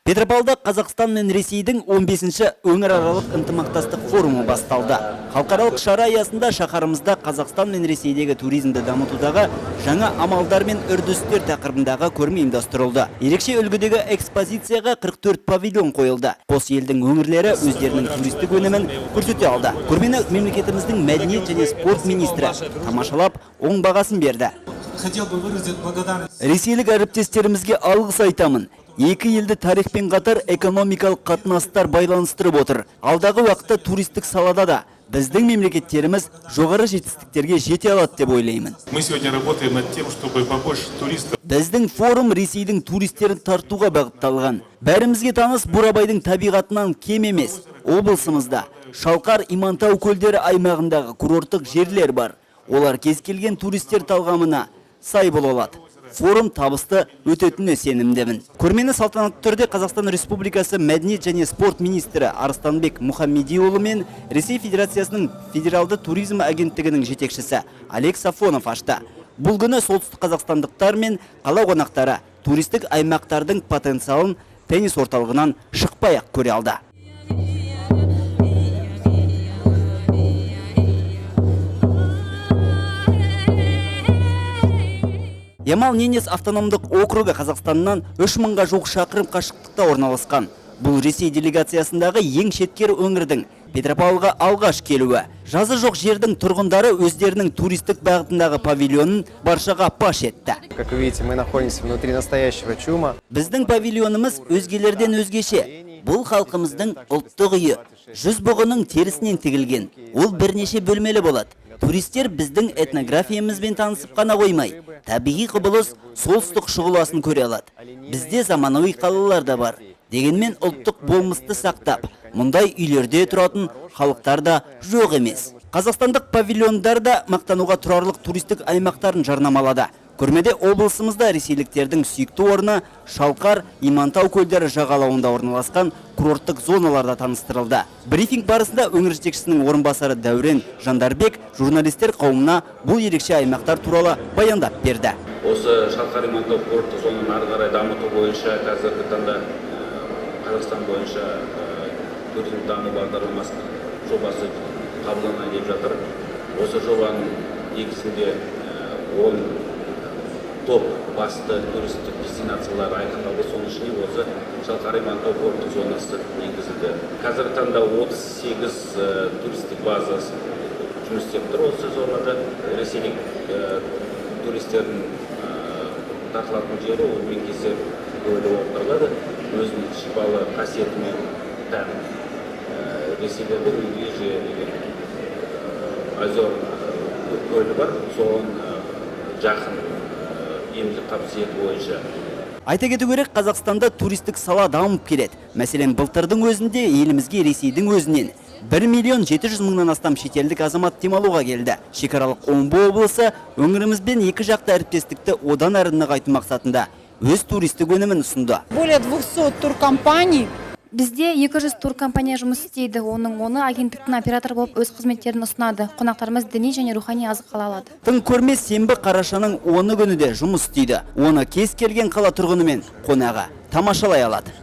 Петропавлда Қазақстан мен Ресейдің 15-ші өңіраралық ынтымақтастық форумы басталды. Халықаралық шара аясында шаһарымызда Қазақстан мен Ресейдегі туризмді дамытудағы жаңа амалдар мен үрдістер тақырыбындағы көрме ұйымдастырылды. Ерекше үлгідегі экспозицияға 44 павильон қойылды. Қос елдің өңірлері өздерінің туристік өнімін көрсете алды. Көрмені мемлекетіміздің мәдениет және спорт министрі тамашалап, оң бағасын берді. Ресейлік әріптестерімізге алғыс айтамын. Екі елді тарихпен қатар экономикалық қатынастар байланыстырып отыр. Алдағы уақытта туристік салада да біздің мемлекеттеріміз жоғары жетістіктерге жете алады деп ойлаймын. Біздің форум Ресейдің туристерін тартуға бағытталған. Бәрімізге таныс Бурабайдың табиғатынан кем емес. Облысымызда Шалқар, Имантау көлдері аймағындағы курорттық жерлер бар. Олар кез келген туристер талғамына сай бола алады. Форум табысты өтетініне сенімдемін. Көрмені салтанатты түрде Қазақстан Республикасы мәдениет және спорт министрі Арыстанбек Мұхаммедиұлы мен Ресей Федерациясының Федералды туризм агенттігінің жетекшісі Олег Сафонов ашты. Бұл күні солтүстік қазақстандықтар мен қала қонақтары туристік аймақтардың потенциалын теннис орталығынан шықпай-ақ көре алды. Ямал-Ненец автономдық округі Қазақстаннан 3000-ға жуық шақырым қашықтықта орналасқан. Бұл Ресей делегациясындағы ең шеткер өңірдің Петропавлға алғаш келуі. Жазы жоқ жердің тұрғындары өздерінің туристік бағытындағы павильонын баршаға паш етті. Как вы видите, мы находимся внутри настоящего чума. Біздің павильонымыз өзгелерден өзгеше. Бұл халқымыздың ұлттық үйі. Жүз бұғының терісінен тігілген. Ол бірнеше бөлмелі болады. Туристер біздің этнографиямызбен танысып қана қоймай, табиғи құбылыс солтүстік шұғыласын көре алады. Бізде заманауи қалалар да бар. Дегенмен ұлттық болмысты сақтап, мұндай үйлерде тұратын халықтар да жоқ емес. Қазақстандық павильондар да мақтануға тұрарлық туристік аймақтарын жарнамалады. Көрмеде облысымызда ресейліктердің сүйікті орны Шалқар, Имантау көлдері жағалауында орналасқан курорттық зоналарда таныстырылды. Брифинг барысында өңір жетекшісінің орынбасары Дәурен Жандарбек журналистер қауымына бұл ерекше аймақтар туралы баяндап берді. Осы Шалқар, Имантау курорттық зонаны ары қарай дамыту бойынша қазіргі таңда Қазақстан бойынша туризм даму бағдарламасының жобасы қабылданайын деп жатыр. Осы жобаның негізінде 10 топ басты туристік дестинациялар айқындалды. Соның ішінде осы Шалқар, Имантау курорттық зонасы енгізілді. Қазіргі таңда 38 туристік базасы жұмыс істеп тұр. Осы зонада ресейлік туристердің тартылатын жері ол Меңгезер көлі болып табылады. Өзінің шипалы қасиетімен тән ресейлердің Медвежье деген озер көлі бар. Соған жақын емдік қабілеті бойынша. Айта кету керек, Қазақстанда туристік сала дамып келеді. Мәселен, былтырдың өзінде елімізге Ресейдің өзінен 1.700.000-нан астам шетелдік азамат демалуға келді. Шекаралық Омбы облысы өңірімізбен екі жақты әріптестікті одан әрі нығайту мақсатында өз туристік өнімін ұсынды. Более 200 туркомпаний. Бізде 200 туркомпания жұмыс істейді. Оны агенттіктің оператор болып өз қызметтерін ұсынады. Қонақтарымыз діни және рухани азық ала алады. Тың көрме сенбі қарашаның 10 күні де жұмыс істейді. Оны кез келген қала тұрғыны мен қонағы тамашалай алады.